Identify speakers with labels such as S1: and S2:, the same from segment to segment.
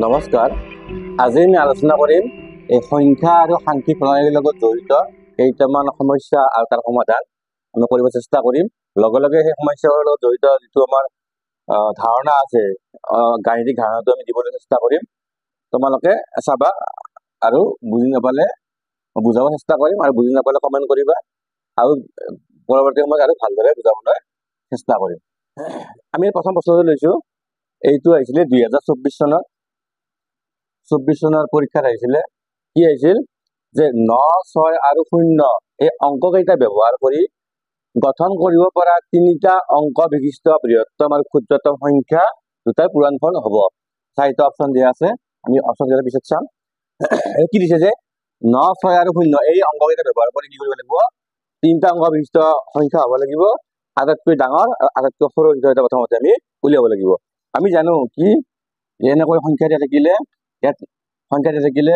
S1: নমস্কাৰ। আজি আমি আলোচনা কৰিম এই সংখ্যা আৰু সাংখ্যিক প্ৰণালীৰ লগত জড়িত কেইটামান সমস্যা আৰু তাৰ সমাধান আমি কৰিব চেষ্টা কৰিম। লগে লগে সেই সমস্যাবোৰৰ লগত জড়িত যিটো আমাৰ ধাৰণা আছে, গাণিতিক ধাৰণাটো আমি দিবলৈ চেষ্টা কৰিম। তোমালোকে চাবা আৰু বুজি নাপালে বুজাব চেষ্টা কৰিম, আৰু বুজি নাপালে কমেণ্ট কৰিবা, আৰু পৰৱৰ্তী সময়ত আৰু ভালদৰে বুজাবলৈ চেষ্টা কৰিম। আমি প্ৰথম প্ৰশ্নটো লৈছোঁ, এইটো আহিছিলে 2024 চনত। 24 চনৰ পৰীক্ষাত আহিছিলে। কি আহিছিল যে 9, 6 আৰু 0 এই অংককেইটা ব্যৱহাৰ কৰি গঠন কৰিব পৰা 3টা অংক বিশিষ্ট বৃহত্তম আৰু ক্ষুদ্ৰতম সংখ্যা দুটাৰ পূৰণফল হ'ব। 4টা অপশ্যন দিয়া আছে, আমি অপশ্যন কেইটা পিছত চাম। কি দিছে যে 9, 6 আৰু 0 এই অংককেইটা ব্যৱহাৰ কৰি কি কৰিব লাগিব, 3টা অংক বিশিষ্ট সংখ্যা হ'ব লাগিব। আটাইতকৈ ডাঙৰ আৰু আটাইতকৈ সৰু সংখ্যা প্ৰথমতে আমি উলিয়াব লাগিব। আমি জানো কি এনেকৈ সংখ্যা দিয়া থাকিলে, ইয়াত সংখ্যা দিয়া থাকিলে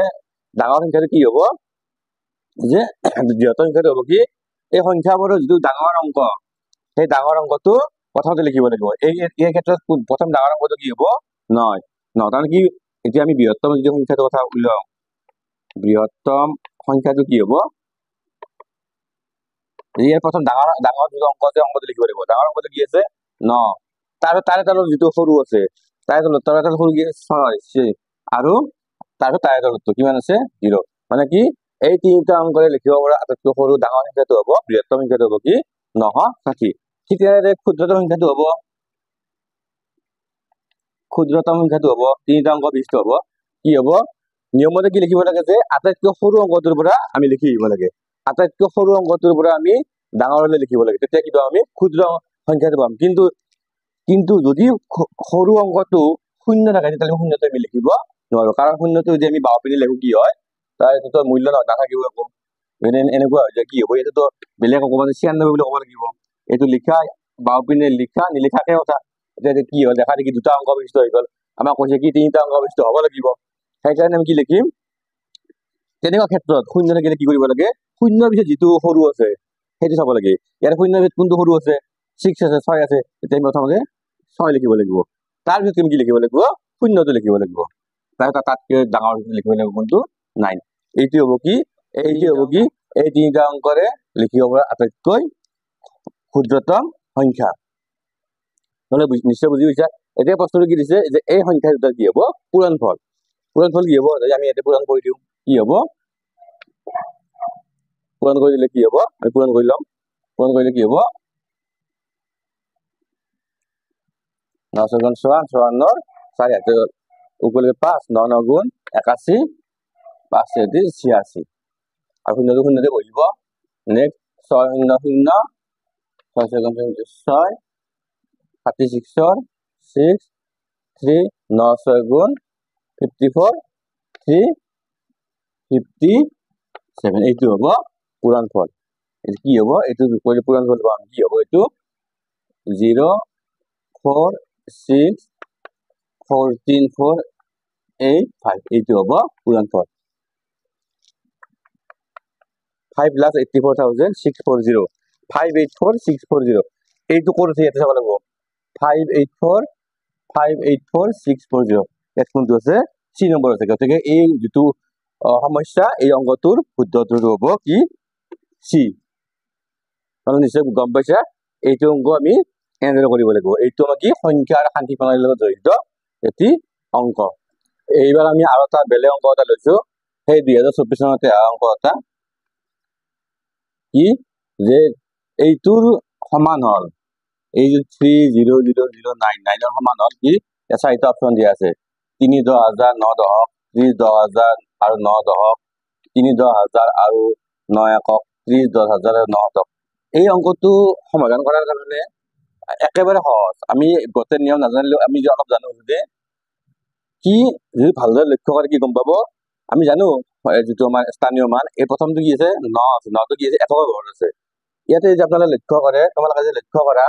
S1: ডাঙৰ সংখ্যাটো কি হ'ব, যে বৃহত্তম সংখ্যাটো হ'ব কি, এই সংখ্যাবোৰৰ যিটো ডাঙৰ অংক, সেই ডাঙৰ অংকটো প্ৰথমতে লিখিব লাগিব। এই ক্ষেত্ৰত প্ৰথম ডাঙৰ অংকটো কি হ'ব, 9। তাৰমানে কি, এতিয়া আমি বৃহত্তম যিটো সংখ্যাটোৰ কথা উলিয়াওঁ, বৃহত্তম সংখ্যাটো কি হ'ব, ইয়াৰ প্ৰথম ডাঙৰ যিটো অংক আছে অংকটো লিখিব লাগিব। ডাঙৰ অংকটো কি আছে 9, তাৰে তলত যিটো সৰু আছে, তাৰে তলত সৰু কি 6, আৰু তাৰে তলতটো কিমান আছে 0। মানে কি, এই 3টা অংকৰে লিখিব পৰা আটাইতকৈ সৰু ডাঙৰ সংখ্যাটো হ'ব, বৃহত্তম সংখ্যাটো হ'ব কি 960। ঠিক তেনেদৰে ক্ষুদ্ৰতম সংখ্যাটো হ'ব, 3টা অংক বিশিষ্ট হ'ব। কি হ'ব, নিয়মতে কি লিখিব লাগে, যে আটাইতকৈ সৰু অংকটোৰ পৰা আমি লিখি আহিব লাগে। আটাইতকৈ সৰু অংকটোৰ পৰা আমি ডাঙৰলৈ লিখিব লাগে, তেতিয়া কি পাম, আমি ক্ষুদ্ৰ সংখ্যাটো পাম। কিন্তু যদি সৰু অংকটো 0 থাকে, তেতিয়াহ'লে 0টো আমি লিখিব নোৱাৰো, কাৰণ 0টো যদি আমি বাও পিনে লিখো কি হয়, তাৰ এইটোতো মূল্য নাথাকিব একো। এনেকুৱা হৈ যায়, কি হ'ব, এইটোতো বেলেগ অকমান 96 বুলি ক'ব লাগিব। এইটো লিখা বাও পিনে লিখা নিলিখাকে কথা। এতিয়া কি হ'ল, দেখা দেখি 2টা অংক বিশিষ্ট হৈ গ'ল, আমাক কৈছে কি 3টা অংক বিশিষ্ট হ'ব লাগিব। সেইকাৰণে আমি কি লিখিম, তেনেকুৱা ক্ষেত্ৰত 0 থাকিলে কি কৰিব লাগে, 0ৰ পিছত যিটো সৰু আছে সেইটো চাব লাগে। ইয়াৰ 0ৰ পিছত কোনটো সৰু আছে, 6 আছে, 6 আছে, তেতিয়া আমি প্ৰথমতে 6 লিখিব লাগিব। তাৰ পিছত তুমি কি লিখিব লাগিব, 0টো লিখিব লাগিব। তাতকৈ ডাঙৰ লিখিব লাগিব কোনটো, 9। এইটো হ'ব কি, এই 3টা অংকৰে লিখিব পৰা আটাইতকৈ ক্ষুদ্ৰতম সংখ্যা। নহ'লে নিশ্চয় বুজি পাইছা। এতিয়া প্ৰশ্নটো কি দিছে, যে এই সংখ্যা দুটাৰ কি হ'ব, পূৰণফল। পূৰণফল কি হ'ব, আমি ইয়াতে পূৰণ কৰি দিওঁ। কি হ'ব, পূৰণ কৰি দিলে কি হ'ব, আমি পূৰণ কৰি ল'ম। পূৰণ কৰিলে কি হ'ব, 9 × 54, 4 হাতে উপলে 5, 9 × 9 = 81, 5 × 3 = 86, আৰু 0 বহিব। নেক্সট 6 × 0 = 0, 6 × 6 = 36, 6, 3, 9 × 6 = 54, 3, 57। এইটো হ'ব পূৰণফল। এইটো কি হ'ব, এইটো কৰিলে পূৰণফল পাম। কি হ'ব, এইটো 0, 4, 6, 14, 4, 8, 5। এইটো হ'ব পূৰণফল। 5,84,640, 584,640। এইটো ক'ত আছে, ইয়াতে চাব লাগিব। 584,640, ইয়াত কোনটো আছে, C নম্বৰ আছে। গতিকে এই যিটো সমস্যা, এই অংকটোৰ শুদ্ধ উত্তৰটো হ'ব কি, C। নিশ্চয় গম পাইছা। এইটো অংক আমি এনেদৰে কৰিব লাগিব। এইটো আমাৰ কি, সংখ্যা আৰু সাংখ্যিক প্ৰণালীৰ লগত জড়িত এটি অংক। এইবাৰ আমি আৰু এটা বেলেগ অংক এটা লৈছো, সেই 2024 চনতে অংক এটা, কি যে এইটোৰ সমান হল, এই যে 3,0,0,0,9,9 সমান হল কি, 4টা অপশ্যন দিয়া আছে, 3, 10,000, 9 দশক, 30, 10,000 আৰু 9 দশক, 3, 10,000 আৰু 9 একক, 30, 10,000 আৰু 9 শতক। এই অংকটো সমাধান কৰাৰ কাৰণে একেবাৰে সহজ। আমি গোটেই নিয়ম নাজানিলেও আমি যে অলপ জানো, যে কি যদি ভালদৰে লক্ষ্য কৰে কি গম পাব। আমি জানো যিটো আমাৰ স্থানীয় মান, এই প্ৰথমটো কি আছে 9 আছে, 9টো কি আছে, একৰ ঘৰত আছে। ইয়াতে যদি আপোনালোকে লক্ষ্য কৰে, তোমালোকে যদি লক্ষ্য কৰা,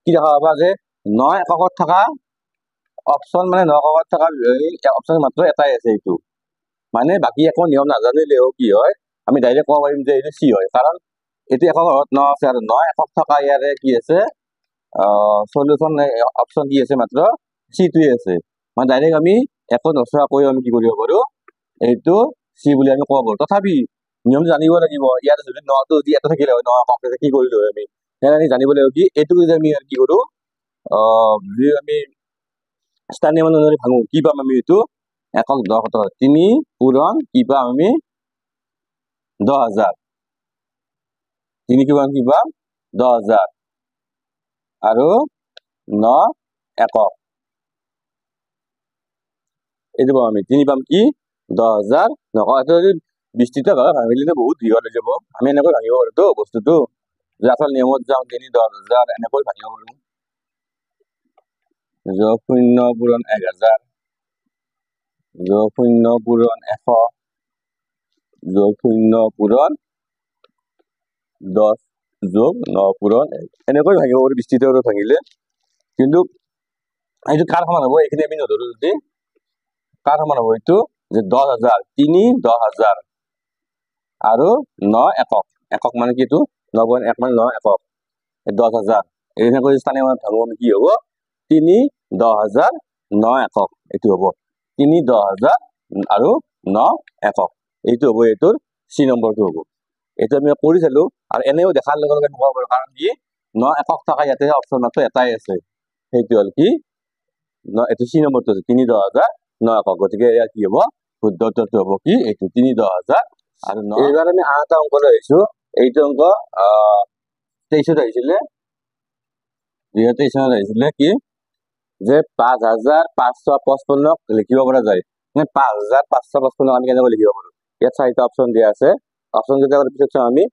S1: কি দেখা পাবা, যে 9 এককত থকা অপশ্যন, মানে 9 এককত থকা অপশ্যন মাত্ৰ এটাই আছে। এইটো মানে বাকী একো নিয়ম নাজানিলেও কি হয়, আমি ডাইৰেক্ট ক'ব পাৰিম যে এইটো C হয়, কাৰণ এইটো একৰ ঘৰত 9 আছে, আৰু 9 একক থকা ইয়াৰে কি আছে, সলিউশ্যন অপশ্যন কি আছে, মাত্ৰ C টোৱে আছে। মানে ডাইৰেক্ট আমি একো নচোৱাকৈ আমি কি কৰিব পাৰো এইটো চি বুলি আমি ক'ব পাৰো। তথাপি নিয়মটো জানিব লাগিব, ইয়াত যদি নটো যদি এটা থাকিলে হয়, ন একক কি কৰিলো হয় আমি, সেইকাৰণে জানিব লাগিব কি এইটো যদি আমি কি কৰো যদি আমি স্থানীয় মান অনুযায়ী ভাঙো কি পাম আমি, এইটো একক 10 তিনি পূৰণ কি পাম আমি 10,000, তিনি কি পাম 10,000 আৰু 9 একক, এইটো পাম আমি তিনি পাম কি 10,000 নকওঁ। যদি বিস্তৃত ভাৱে ভাঙিলে বহুত দীঘল হৈ যাব, আমি এনেকৈ ভাঙিব পাৰো তো বস্তুটো, যে আচল নিয়মত যাওঁ তিনি 10,000 এনেকৈ ভাঙিব পাৰো, যোগ 0 পূৰণ 1,000 যোগ 0 পূৰণ 100 যোগ 0 পূৰণ 10 যোগ 9 পূৰণ 1, এনেকৈ ভাঙিব পাৰো বিস্তৃত ভাঙিলে। কিন্তু এইটো কাৰ সমান হ'ব এইখিনি আমি নধৰো, যদি কাৰ সমান হ'ব এইটো যে 10,000 তিনি 10,000 আৰু 9 একক, একক মানে কি এইটো 9.1 মানে 9 একক 10,000, এনেকৈ স্থানীয় মান ভাঙো আমি কি হ'ব তিনি 10,000 9 একক, এইটো হ'ব তিনি 10,000 আৰু 9 একক, এইটো হ'ব এইটোৰ চি নম্বৰটো হ'ব। এইটো আমি কৰি চালো আৰু এনেও দেখাৰ লগে লগে ক'ব পাৰো, কাৰণ কি 9 একক থকা ইয়াতে অপশ্যন মাত্ৰ এটাই আছে, সেইটো হ'ল কি এইটো চি নম্বৰটো আছে তিনি 10,000 9 একক, গতিকে ইয়াৰ কি হ'ব শুদ্ধ উত্তৰটো হ'ব কি এইটো তিনি 10,000 আৰু 9। এইবাৰ আমি আন এটা অংক লৈ আহিছো, এইটো অংক 23 আহিছিলে, 2023 চনত আহিছিলে কি যে 5,555 লিখিব পৰা যায়, 5,555 আমি কেনেকৈ লিখিব পাৰো, ইয়াত 4টা অপশ্যন দিয়া আছে, অপশ্যন কেইটা পিছত চাওঁ আমি।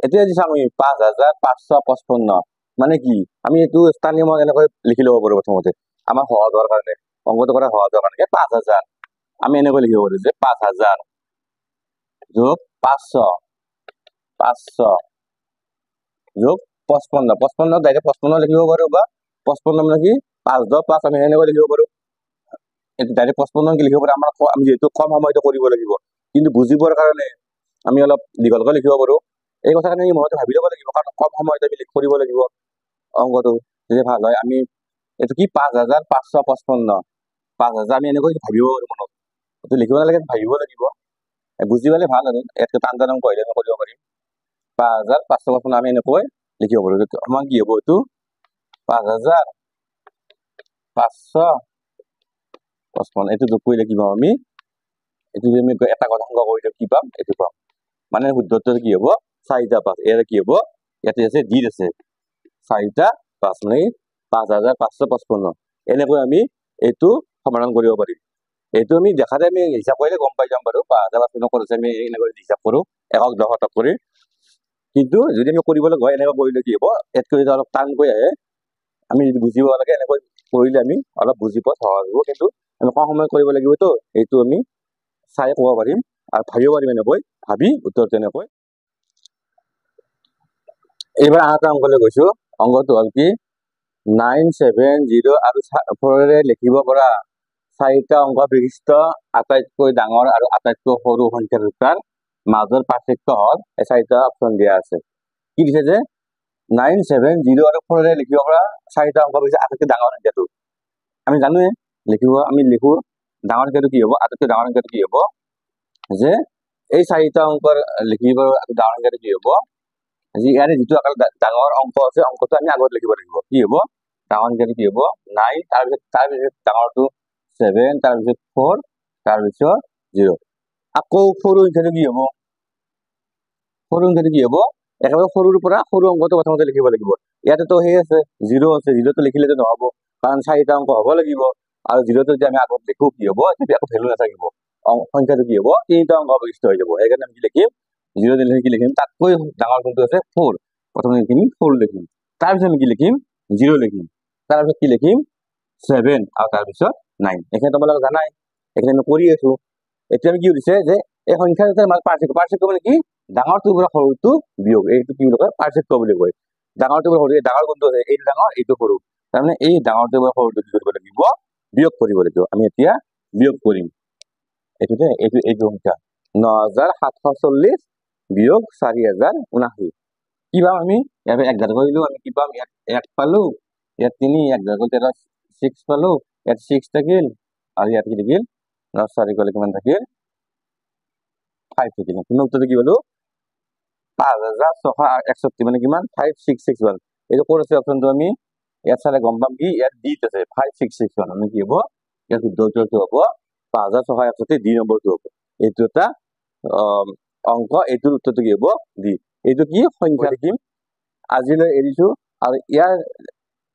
S1: এতিয়া যদি চাওঁ আমি 5,555 মানে কি, আমি এইটো স্থানীয় মান এনেকৈ লিখি ল'ব পাৰো প্ৰথমতে, আমাৰ সহজ হোৱাৰ কাৰণে, অংকটো কৰা সহজ হোৱাৰ কাৰণে 5,000 আমি এনেকৈ লিখিব পাৰো যে 5,000 যোগ 500 যোগ 55 ডাইৰেক্ট 55 লিখিব পাৰো, বা 55 মানে কি 5 10 5 আমি এনেকৈ লিখিব পাৰো, এইটো ডাইৰেক্ট 55 কি লিখিব পাৰো, আমাৰ আমি যিহেতু কম সময়তে কৰিব লাগিব, কিন্তু বুজিবৰ কাৰণে আমি অলপ দীঘলকৈ লিখিব পাৰো। এই কথাখিনি আমি মনতে ভাবি ল'ব লাগিব, কাৰণ কম সময়তে আমি কৰিব লাগিব অংকটো যদি ভাল হয়। আমি এইটো কি 5,555 5,000 আমি এনেকৈ ভাবিব পাৰো মনত, এইটো লিখিব নালাগে ভাবিব লাগিব, বুজি পালে ভাল আৰু ইয়াতকৈ টান টান অংক আহিলে আমি কৰিব পাৰিম। 5,555 আমি এনেকৈ লিখিব পাৰো, আমাৰ কি হ'ব এইটো 5,555 এইটো যোগ কৰিলে কি পাম আমি, এইটো যদি আমি এটা কথা অংক কৰি দিওঁ কি পাম এইটো পাম, মানে শুদ্ধটো কি হ'ব 4টা 5, ইয়াৰে কি হ'ব ইয়াতে আছে ডি আছে 4টা 5 মানে 5,555, এনেকৈ আমি এইটো সমাধান কৰিব পাৰিম। এইটো আমি দেখাতে আমি হিচাপ কৰিলে গম পাই যাম বাৰু, 5,555 কৰিছে আমি এনেকৈ হিচাপ কৰো একক 10 কৰি, কিন্তু যদি আমি কৰিবলৈ গৈ এনেকৈ কৰিলে কি হ'ব ইয়াতকৈ যদি অলপ টানকৈ আহে, আমি যদি বুজিব লাগে এনেকৈ কৰিলে আমি অলপ বুজি পোৱা সহজ হ'ব, কিন্তু আমি কম সময় কৰিব লাগিবতো, এইটো আমি চাই ক'ব পাৰিম আৰু ভাবিব পাৰিম, এনেকৈ ভাবি উত্তৰ তেনেকৈ। এইবাৰ আন এটা অংকলৈ গৈছো, অংকটো হ'ল কি 970 আৰু 4ৰে লিখিব পৰা 4টা অংক বিশিষ্ট আটাইতকৈ ডাঙৰ আৰু আটাইতকৈ সৰু সংখ্যা দুটাৰ মাজৰ পাৰ্থক্য হ'ল, এই 4টা অপশ্যন দিয়া আছে। কি দিছে যে 970 আৰু 4ৰে লিখিব পৰা 4টা অংক বিশিষ্ট আটাইতকৈ ডাঙৰ সংখ্যাটো, আমি জানোৱে লিখিব, আমি লিখো ডাঙৰ সংখ্যাটো কি হ'ব, আটাইতকৈ ডাঙৰ সংখ্যাটো কি হ'ব, যে এই 4টা অংকৰ লিখিব ডাঙৰ সংখ্যাটো কি হ'ব, ইয়াৰে যিটো ডাঙৰ অংক আছে অংকটো আমি আগত লিখিব লাগিব, কি হ'ব ডাঙৰ সংখ্যাটো কি হ'ব 9, তাৰপিছত ডাঙৰটো 7, তাৰপিছত 4, তাৰপিছত 0, আকৌ সৰু সংখ্যাটো কি হ'ব, সৰু সংখ্যাটো কি হ'ব একেবাৰে সৰুৰ পৰা সৰু অংকটো প্ৰথমতে লিখিব লাগিব। ইয়াতেতো সেই আছে 0 আছে, 0টো লিখিলেতো নহ'ব, কাৰণ 4টা অংক হ'ব লাগিব, আৰু 0টো যদি আমি আগত লিখো কি হ'ব তেতিয়া একো ভেলু নাথাকিব, সংখ্যাটো কি হ'ব 3টা অংক বিশিষ্ট হৈ যাব। সেইকাৰণে আমি কি লিখিম 0 দিলে কি লিখিম, তাতকৈ ডাঙৰ কোনটো আছে 4, প্ৰথমে লিখিম 4 লিখিম, তাৰপিছত আমি কি লিখিম 0 লিখিম, তাৰপিছত কি লিখিম 7 আৰু তাৰপিছত 9, এইখিনি তোমালোকে জানাই, এইখিনি আমি কৰি আছো। এতিয়া আমি কি সুধিছে যে এই সংখ্যা দুটাৰ মাজত পাৰ্থক্য মানে কি, ডাঙৰটোৰ পৰা সৰুটো বিয়োগ, এইটো কি বুলি কয় পাৰ্থক্য বুলি কয়। ডাঙৰটোৰ পৰা সৰু, ডাঙৰ কোনটো আছে এইটো ডাঙৰ এইটো সৰু, তাৰমানে এই ডাঙৰটোৰ পৰা সৰুটো কি কৰিব লাগিব বিয়োগ কৰিব লাগিব। আমি এতিয়া বিয়োগ কৰিম, এইটোতে এইটো সংখ্যা 9,740 বিয়োগ 4,079, কি পাম আমি ইয়াত 1 ঘাত কৰিলো, আমি কি পাম ইয়াত 1 পালো, ইয়াত 3, 1 ঘাত 6 পালো, ইয়াত 6 থাকিল, আৰু ইয়াত কি থাকিল লছ চাৰিকলে কিমান থাকিল 5 থাকিল তুমি উত্তৰটো কি পালো 5661 মানে কিমান 5661 এইটো ক'ত আছে অপচনটো আমি ইয়াত চালে গম পাম কি ইয়াত ডিত আছে 5661 আমি কি হ'ব ইয়াত উত্তৰটো হ'ব 5661 ডি নম্বৰটো হ'ব এইটো এটা অংক এইটোৰ উত্তৰটো কি হ'ব ডি এইটো কি সংখ্যা লিখিম আজিলৈ এৰিছো আৰু ইয়াৰ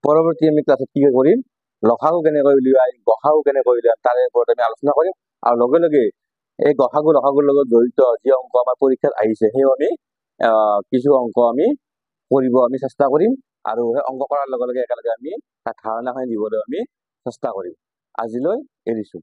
S1: পৰৱৰ্তী আমি ক্লাছত কি কৰিম লসাগু কেনেকৈ উলিয়াই গসাগু কেনেকৈ উলিয়াই তাৰে ওপৰত আমি আলোচনা কৰিম আৰু লগে লগে এই গসাগু লসাগুৰ লগত জড়িত যি অংক আমাৰ পৰীক্ষাত আহিছে সেই আমি কিছু অংক আমি কৰিব আমি চেষ্টা কৰিম আৰু সেই অংক কৰাৰ লগে লগে একেলগে আমি তাৰ ধাৰণাখিনি দিবলৈ আমি চেষ্টা কৰিম আজিলৈ এৰিছো